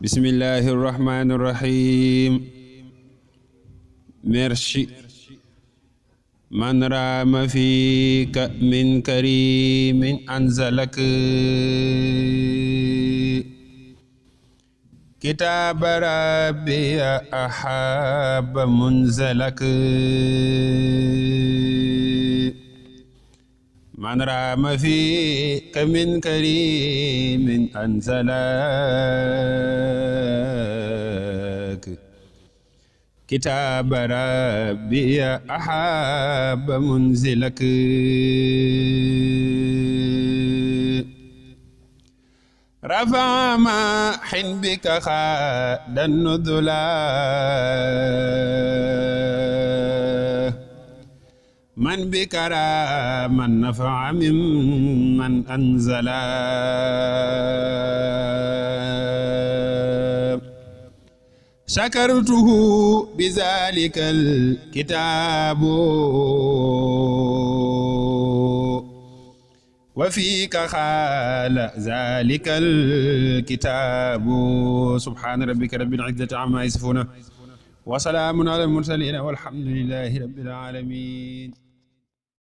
Bismillahi rahmani rahim. Merci man rama fika min karimin anzalak kitab rabbi ahab munzalak man rama fika min karimin anzalak kitab rabbi ahab munzalak rafa ma hin bika khadan nudula man bikara man nafa mimman anzala shakartuhu bizalikal kitabu wa fika khala zalikal kitabu subhana rabbika rabbil izzati amma yasifuna wa salamun ala al mursalin walhamdulillahi rabbil alamin.